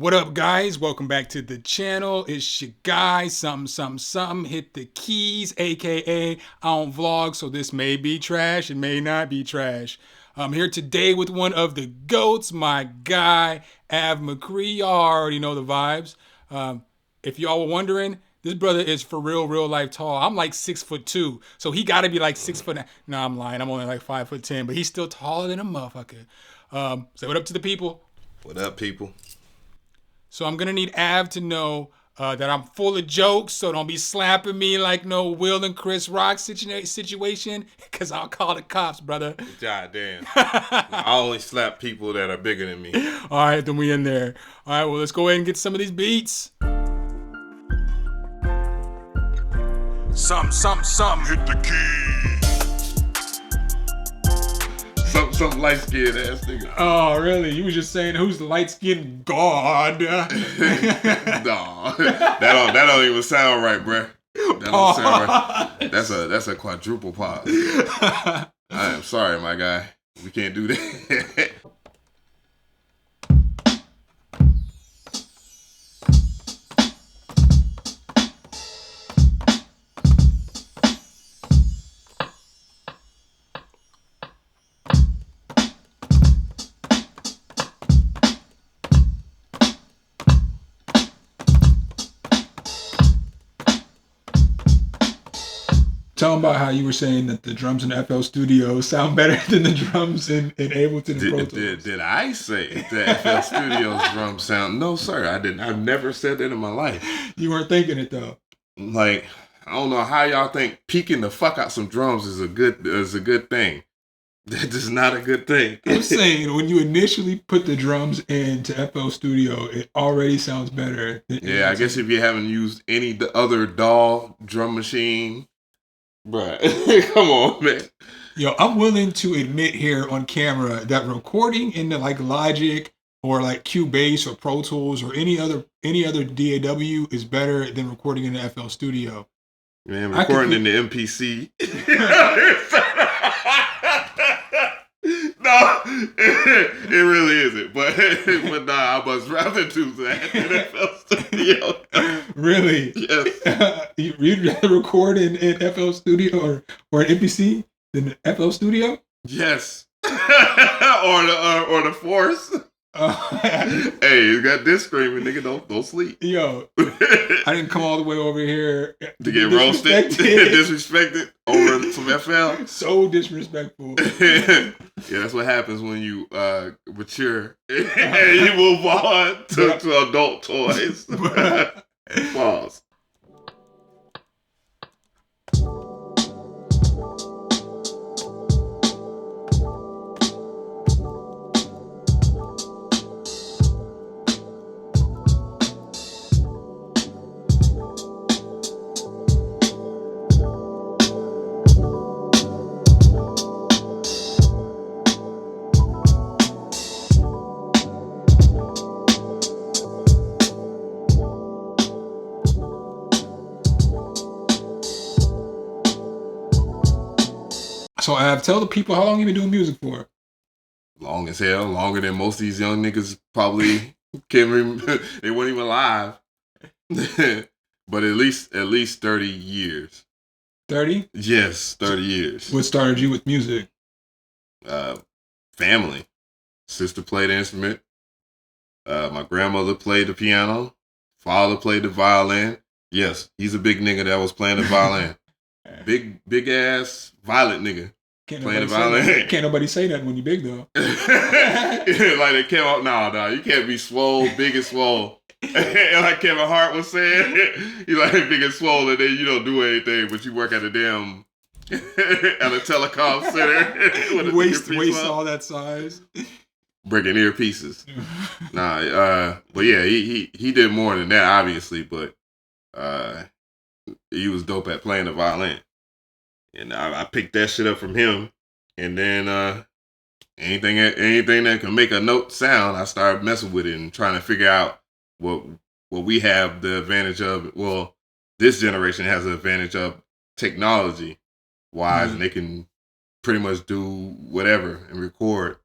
What up, guys? Welcome back to the channel. It's your guy, Something. Hit the keys, aka I don't vlog, so this may be trash. It may not be trash. I'm here today with one of the GOATs, my guy, Mcree. Y'all already know the vibes. If y'all were wondering, this brother is for real life tall. I'm like 6'2", so he gotta be like 6 foot. No, I'm lying. I'm only like 5'10", but he's still taller than a motherfucker. Say what up to the people. What up, people? So I'm gonna need Av to know that I'm full of jokes, so don't be slapping me like no Will and Chris Rock situation, because I'll call the cops, brother. God damn. I only slap people that are bigger than me. All right, then we in there. All right, well, let's go ahead and get some of these beats. Some. Hit the key. Some light-skinned ass nigga. Oh, really? You was just saying who's the light-skinned god? Nah, that don't even sound right, bruh. That don't sound right. That's a quadruple pause. I am sorry, my guy. We can't do that. Tell them about how you were saying that the drums in the FL Studio sound better than the drums in Ableton and Pro Tools. Did I say that FL Studios drum sound? No, sir, I didn't. I've never said that in my life. You weren't thinking it though. Like, I don't know how y'all think peeking the fuck out some drums is a good thing. That is not a good thing. I'm saying when you initially put the drums into FL Studio, it already sounds better. Yeah, I guess if you haven't used any other DAW drum machine. Bruh, come on, man. Yo, I'm willing to admit here on camera that recording in the like Logic or like Cubase or Pro Tools or any other DAW is better than recording in the FL Studio. Man, recording in the MPC. No, it really isn't. But nah, I must rather do that in FL Studio. Really? Yes. You'd rather record in FL Studio or an MPC than FL Studio? Yes. or the Force. Hey, you got this screaming, nigga. Don't sleep. Yo, I didn't come all the way over here to get roasted, disrespected over some FL. So disrespectful. Yeah, that's what happens when you mature and you move on to adult toys. Pause. So tell the people how long you been doing music for. Long as hell, longer than most of these young niggas probably can't remember. They weren't even alive. But at least 30 years. 30? Yes, 30 years. What started you with music? Family. Sister played the instrument. My grandmother played the piano. Father played the violin. Yes, he's a big nigga that was playing the violin. Big ass violent nigga. Playing the violin. Can't nobody say that when you big though. Like they came out, nah, you can't be swole, big and swole. And like Kevin Hart was saying, you like big and swole, and then you don't do anything, but you work at a damn at a telecom center. waste all that size. Breaking earpieces. But yeah, he did more than that, obviously, but he was dope at playing the violin. And I picked that shit up from him. And then anything that can make a note sound, I started messing with it and trying to figure out what we have the advantage of. Well, this generation has the advantage of technology wise, and they can pretty much do whatever and record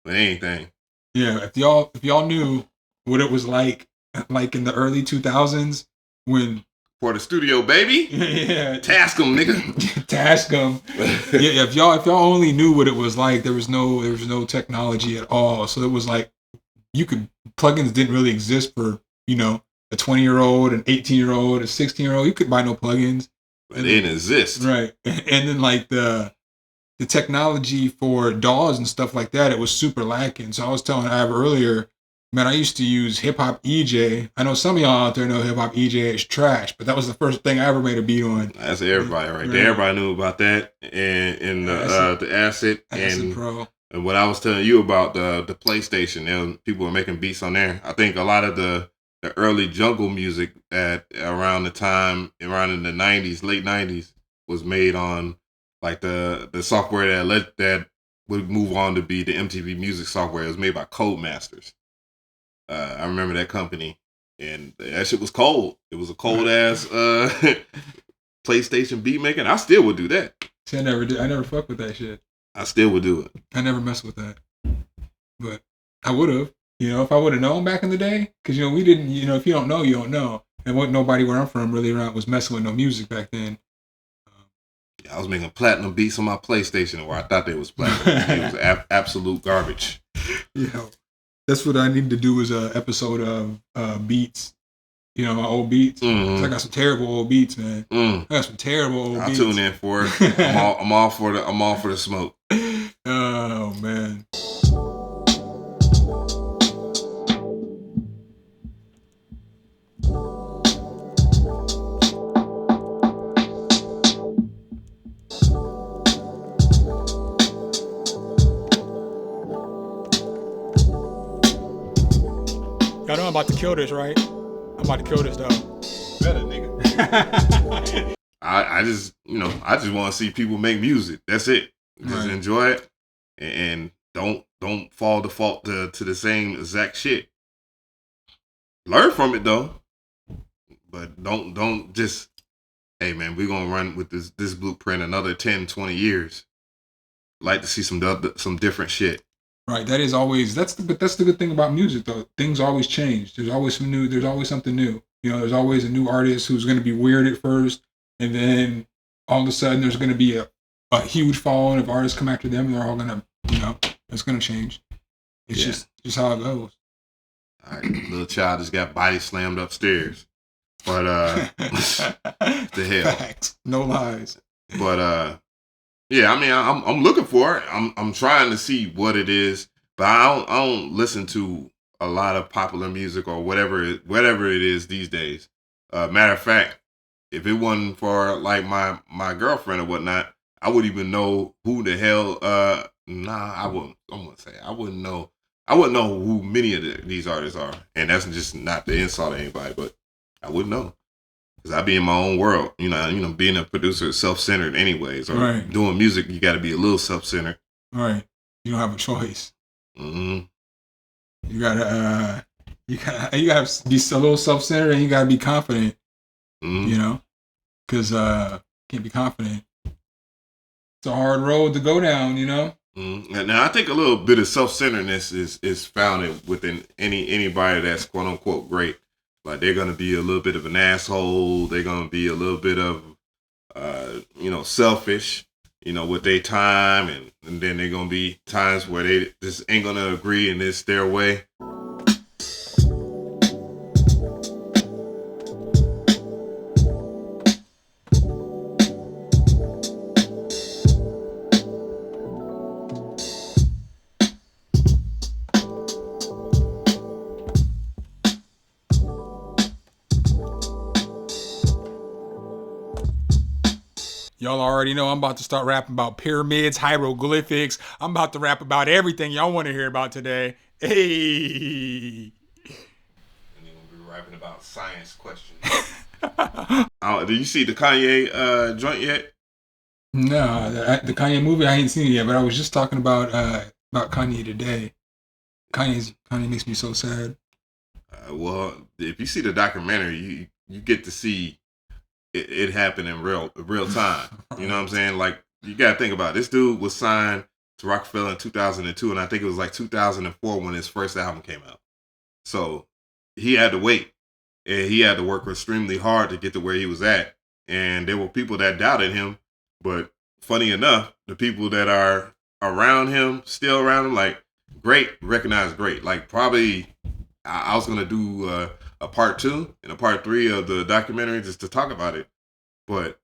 with anything. Yeah, if y'all knew what it was like in the early 2000s when For the studio, baby. yeah, Task them, nigga. task them. Yeah, if y'all only knew what it was like, there was no technology at all. So it was like plugins didn't really exist for, you know, a 20-year-old, an 18-year-old, a 16-year-old. You could buy no plugins. But they didn't exist. Right. And then like the technology for DAWs and stuff like that, it was super lacking. So I was telling Ab earlier, man, I used to use Hip Hop EJ. I know some of y'all out there know Hip Hop EJ is trash, but that was the first thing I ever made a beat on. That's everybody right there. Everybody knew about that and the Acid and Pro. And what I was telling you about the PlayStation, people were making beats on there. I think a lot of the early jungle music around the time, around in the 90s, late 90s, was made on like the software that would move on to be the MTV Music software. It was made by Codemasters. I remember that company, and that shit was cold. It was a cold ass PlayStation beat making. I still would do that. See, I never fuck with that shit. I still would do it. I never messed with that, but I would have. You know, if I would have known back in the day, because, you know, we didn't, you know, if you don't know, you don't know. And what nobody where I'm from really around was messing with no music back then. Yeah, I was making platinum beats on my PlayStation where I thought they was platinum. It was absolute garbage. Yeah, that's what I need to do is a episode of beats. You know, my old beats. Mm-hmm. I got some terrible old beats, man. I got some terrible old beats. I'll tune in for it. I'm all for the smoke. Oh man. Y'all know I'm about to kill this, right? I'm about to kill this though. Better, nigga. I just want to see people make music. That's it. Just enjoy it, and don't fall default to the same exact shit. Learn from it though, but don't just, hey man, we're gonna run with this blueprint another 10, 20 years. Like to see some different shit. Right, that's the good thing about music though. Things always change. There's always something new. You know, there's always a new artist who's going to be weird at first, and then all of a sudden there's going to be a huge following of artists come after them. They're all going to, you know, it's going to change. It's just how it goes. All right, little child just got body slammed upstairs, but the hell, facts, no lies. But yeah, I mean, I'm looking for it. I'm trying to see what it is, but I don't listen to a lot of popular music or whatever it is these days. Matter of fact, if it wasn't for like my girlfriend or whatnot, I wouldn't even know who the hell. I wouldn't. I'm gonna say I wouldn't know. I wouldn't know who many of these artists are, and that's just not the insult to anybody, but I wouldn't know. I be in my own world, you know, being a producer is self-centered anyways, or doing music, you got to be a little self-centered. Right. You don't have a choice. Mm-hmm. You gotta be a little self-centered, and you gotta be confident. Mm-hmm. You know, because can't be confident. It's a hard road to go down, you know. Mm-hmm. Now I think a little bit of self-centeredness is found within anybody that's quote unquote great. Like they're gonna be a little bit of an asshole. They're gonna be a little bit of, selfish, with their time, and then they're gonna be times where they just ain't gonna agree, and it's their way. Y'all already know I'm about to start rapping about pyramids, hieroglyphics. I'm about to rap about everything y'all want to hear about today. Hey. And then we'll be rapping about science questions. Did you see the Kanye joint yet? No, the Kanye movie, I ain't seen it yet, but I was just talking about Kanye today. Kanye makes me so sad. Well, if you see the documentary, you get to see it happened in real time. You know what I'm saying? Like, you got to think about it. This dude was signed to Rockefeller in 2002, and I think it was like 2004 when his first album came out. So he had to wait, and he had to work extremely hard to get to where he was at. And there were people that doubted him, but funny enough, the people that are around him, still around him, like great, recognize great. Like probably, I was gonna do a part 2 and a part 3 of the documentary just to talk about it, but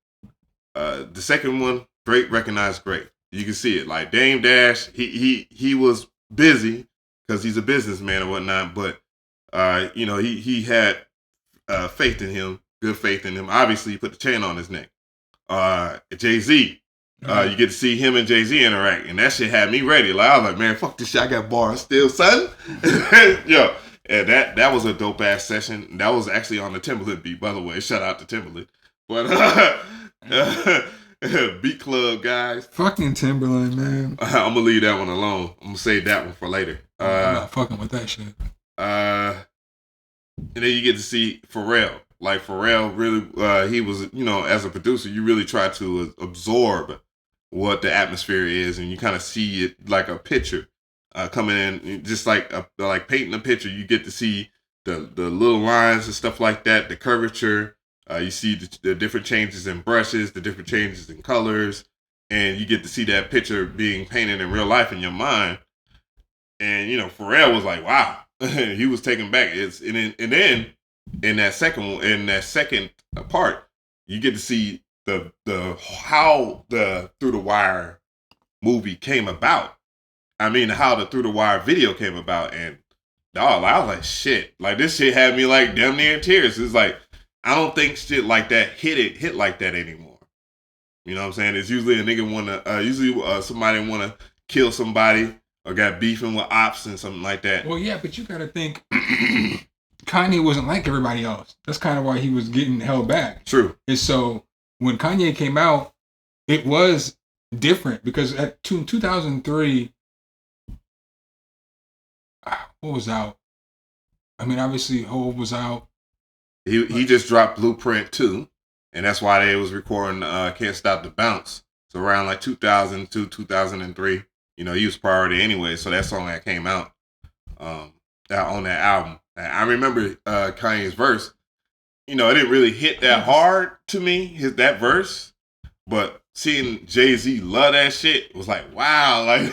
the second one, great, recognized great. You can see it. Like Dame Dash, he was busy because he's a businessman and whatnot, but you know, he had faith in him, good faith in him. Obviously, he put the chain on his neck. Jay-Z, you get to see him and Jay-Z interact, and that shit had me ready. Like I was like, man, fuck this shit. I got bars still, son. Yo, and that was a dope ass session. That was actually on the Timberland beat, by the way. Shout out to Timberland. But Beat Club guys. Fucking Timberland, man. I'm gonna leave that one alone. I'm gonna save that one for later. I'm not fucking with that shit. And then you get to see Pharrell. Like Pharrell really, he was, you know, as a producer, you really try to absorb what the atmosphere is, and you kind of see it like a picture coming in, just like painting a picture. You get to see the little lines and stuff like that, the curvature. You see the different changes in brushes, the different changes in colors, and you get to see that picture being painted in real life in your mind. And you know, Pharrell was like, "Wow," he was taken back. And then in that second part, you get to see how the Through the Wire movie came about. I mean, how the Through the Wire video came about, and dog, I was like, shit, like this shit had me like damn near in tears. It's like I don't think shit like that hit like that anymore. You know what I'm saying? It's usually a nigga somebody wanna kill somebody or got beefing with ops and something like that. Well, yeah, but you gotta think Kanye wasn't like everybody else. That's kind of why he was getting held back. True. And so when Kanye came out, it was different because at 2003, what was out? I mean, obviously, Hov was out. He just dropped Blueprint 2, and that's why they was recording Can't Stop the Bounce. So around like 2002, 2003, you know, he was priority anyway, so that song that came out on that album. I remember Kanye's verse. You know, it didn't really hit that hard to me, that verse, but seeing Jay-Z love that shit was like, wow, like,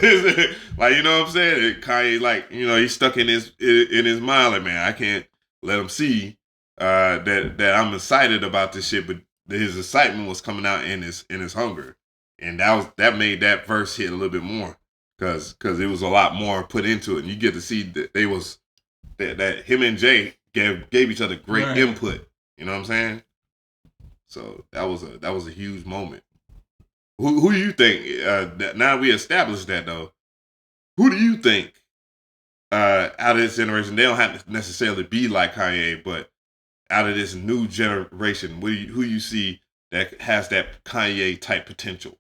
like, you know what I'm saying? Kanye, like, you know, he's stuck in his mind, like, man, I can't let him see that I'm excited about this shit, but his excitement was coming out in his hunger, and that made that verse hit a little bit more because it was a lot more put into it, and you get to see that they was that him and Jay gave each other great input. You know what I'm saying? So that was a huge moment. Who do you think? Now we established that though. Who do you think out of this generation? They don't have to necessarily be like Kanye, but out of this new generation, who you see that has that Kanye type potential?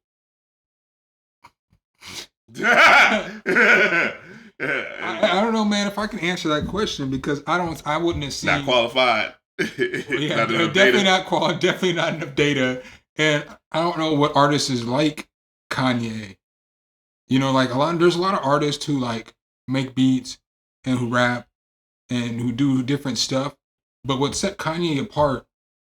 I don't know, man, if I can answer that question because I wouldn't have seen. Not qualified. Yeah, definitely not enough data. And I don't know what artists is like Kanye. You know, like there's a lot of artists who like make beats and who rap and who do different stuff. But what set Kanye apart,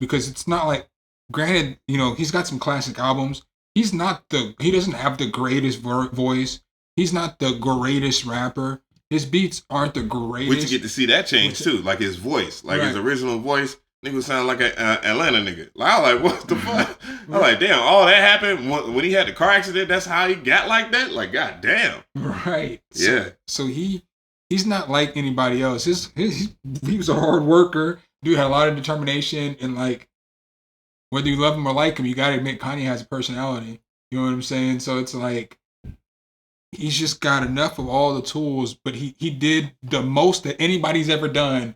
because it's not like, granted, you know, he's got some classic albums. He doesn't have the greatest voice. He's not the greatest rapper. His beats aren't the greatest. But you get to see that change too, like his voice, like his original voice. Nigga sound like an Atlanta nigga. Like, I was like, what the fuck? I'm like, damn, all that happened when he had the car accident. That's how he got like that. Like, god damn. Right. Yeah. So he's not like anybody else. He was a hard worker. Dude had a lot of determination, and like, whether you love him or like him, you gotta admit Kanye has a personality. You know what I'm saying? So it's like, he's just got enough of all the tools, but he did the most that anybody's ever done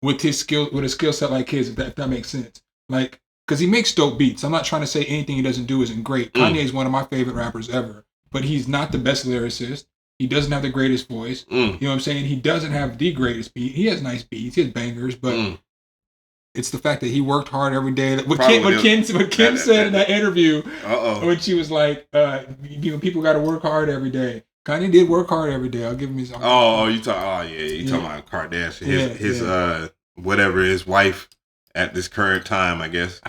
with a skill set like his, if that makes sense. Like, because he makes dope beats. I'm not trying to say anything he doesn't do isn't great. Kanye is one of my favorite rappers ever, but he's not the best lyricist. He doesn't have the greatest voice. You know what I'm saying? He doesn't have the greatest beat. He has nice beats. He has bangers, but it's the fact that he worked hard every day. What Kim said in that interview, when she was like, people got to work hard every day. Kanye did work hard every day. I'll give him his. You talking about Kardashian? whatever his wife at this current time, I guess.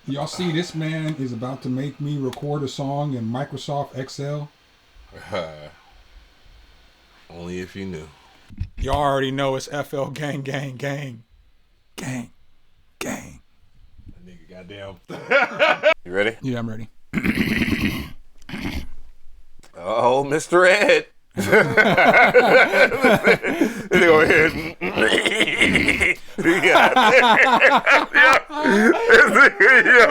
Y'all see this man is about to make me record a song in Microsoft Excel? Only if you knew. Y'all already know it's FL gang, gang, gang. Gang. Gang. That nigga goddamn. You ready? Yeah, I'm ready. Oh, Mr. Ed. Go ahead.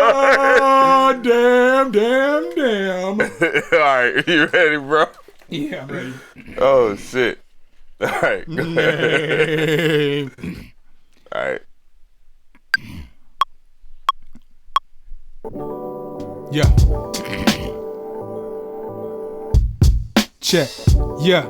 Oh, damn. All right, you ready, bro? Yeah, I'm ready. Oh, shit. All right. Go ahead. All right. Yeah. Check. Yeah.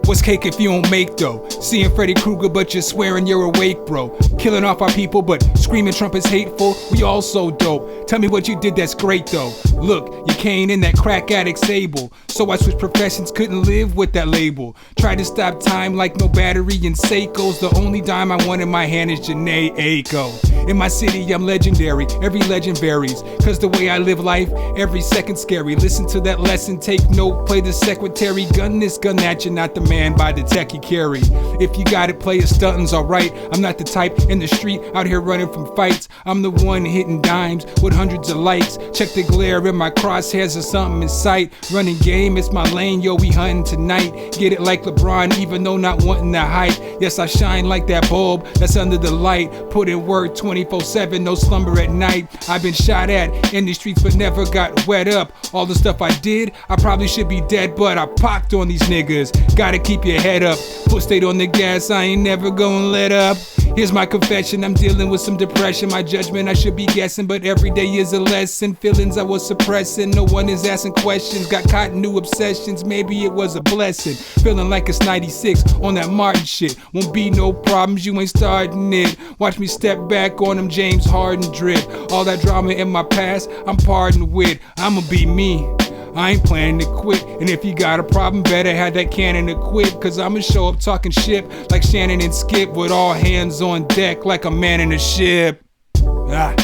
What's cake if you don't make dough? Seeing Freddy Krueger, but you're swearing you're awake, bro. Killing off our people, but screaming Trump is hateful. We all so dope. Tell me what you did that's great, though. Look, you came in that crack addict sable. So I switched professions, couldn't live with that label. Tried to stop time like no battery in Seiko's. The only dime I want in my hand is Janae Aiko. In my city, I'm legendary. Every legend varies. Cause the way I live life, every second scary. Listen to that lesson, take note, play the secretary. Gun this, gun that, you're not the man by the tech you carry. If you got it, play a stuntin's alright. I'm not the type in the street out here running from fights. I'm the one hitting dimes with hundreds of likes. Check the glare in my crosshairs or something in sight. Running game, it's my lane, yo, we hunting tonight. Get it like LeBron, even though not wanting the hype. Yes, I shine like that bulb that's under the light. Put in work 24/7, no slumber at night. I've been shot at in the streets but never got wet up. All the stuff I did, I probably should be dead, but I popped on these niggas. Gotta keep your head up. Foot stayed on the gas, I ain't never gonna let up. Here's my confession, I'm dealing with some depression. My judgment I should be guessing, but every day is a lesson. Feelings I was suppressing, no one is asking questions. Got caught in new obsessions, maybe it was a blessing. Feeling like it's 96 on that Martin shit. Won't be no problems, you ain't starting it. Watch me step back on them James Harden drip. All that drama in my past, I'm pardoned with. I'ma be me, I ain't planning to quit. And if you got a problem, better have that cannon equipped. Cause I'ma show up talking shit like Shannon and Skip, with all hands on deck like a man in a ship. Ah.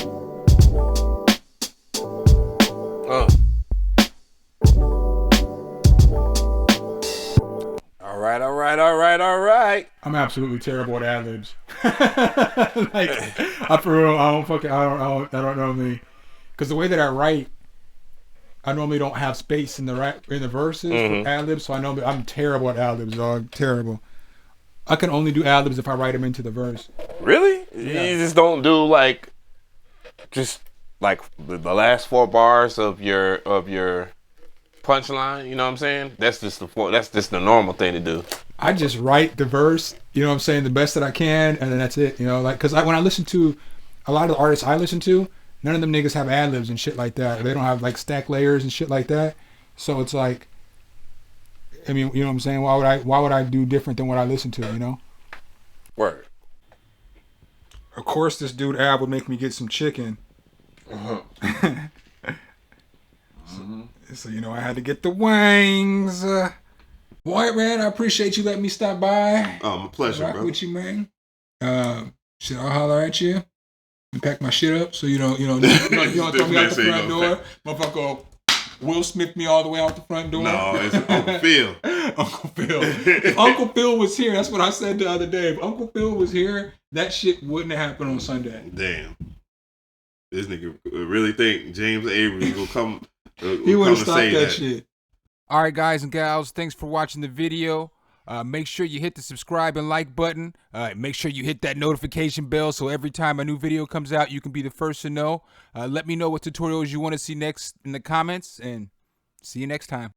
All right. I'm absolutely terrible at ad-libs. Like, I for real, I don't know me. Cause the way that I write, I normally don't have space in the verses for ad-libs, so I'm terrible at ad-libs, dog. Terrible. I can only do ad-libs if I write them into the verse. Really? Yeah. You just don't do like the last 4 bars of your punchline. You know what I'm saying? That's just the normal thing to do. I just write the verse, you know what I'm saying, the best that I can, and then that's it. You know, like, cause when I listen to a lot of the artists I listen to, none of them niggas have ad-libs and shit like that. They don't have like stack layers and shit like that. So it's like, I mean, you know what I'm saying? Why would I do different than what I listen to, you know? Word. Of course this dude Ab would make me get some chicken. So, you know, I had to get the wings. Boy, man, I appreciate you letting me stop by. Oh, my pleasure, Rock bro. with you, man. Shit, I'll holler at you and pack my shit up so you don't throw me out the front door. Motherfucker Will Smith me all the way out the front door. No, it's Uncle Phil. Uncle Phil. If Uncle Phil was here, that's what I said the other day. If Uncle Phil was here, that shit wouldn't have happened on Sunday. Damn. This nigga really think James Avery will come. He wouldn't stop that shit. All right, guys and gals, thanks for watching the video. Make sure you hit the subscribe and like button. Make sure you hit that notification bell so every time a new video comes out, you can be the first to know. Let me know what tutorials you want to see next in the comments, and see you next time.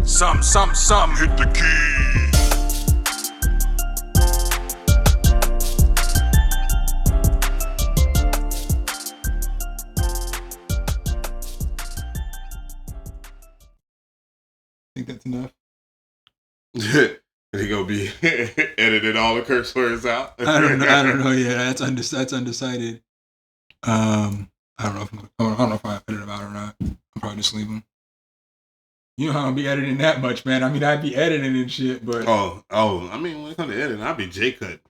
Sumn, hit the key. Think that's enough? He gonna be edited all the curse words out. I don't know. Yeah, that's undecided. I don't know if I edit them out or not. I'll probably just leave them. You know how I'll be editing that much, man. I mean, I'd be editing and shit, but I mean, when it comes to editing, I'll be J-cut.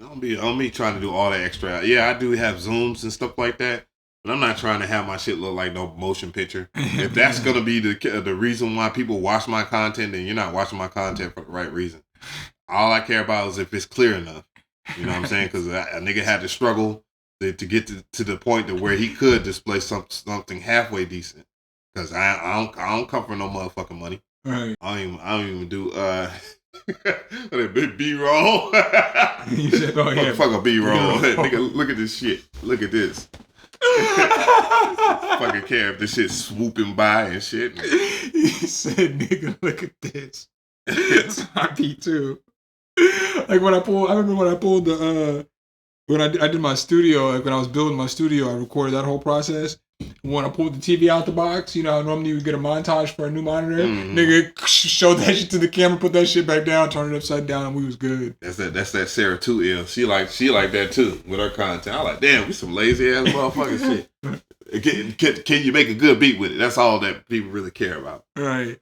Don't be on me trying to do all that extra. Yeah, I do have zooms and stuff like that, but I'm not trying to have my shit look like no motion picture. If that's gonna be the reason why people watch my content, then you're not watching my content for the right reason. All I care about is if it's clear enough. You know what I'm saying? Because a nigga had to struggle to get to the point to where he could display something halfway decent. Because I don't come for no motherfucking money. right. I don't even do B-roll. You said, "Oh yeah, Motherfucker B-roll." Nigga, look at this shit. Look at this. Fucking care if this shit's swooping by and shit. He said, "Nigga, look at this." I be too. Like I remember when I pulled the when I did my studio, like when I was building my studio, I recorded that whole process. When I pulled the TV out the box, you know, normally you would get a montage for a new monitor. Nigga, showed that shit to the camera, put that shit back down, turned it upside down, and we was good. That's that Sarah 2L. She like that too with her content. I like, damn, we some lazy ass motherfucking shit. Can you make a good beat with it? That's all that people really care about. Right.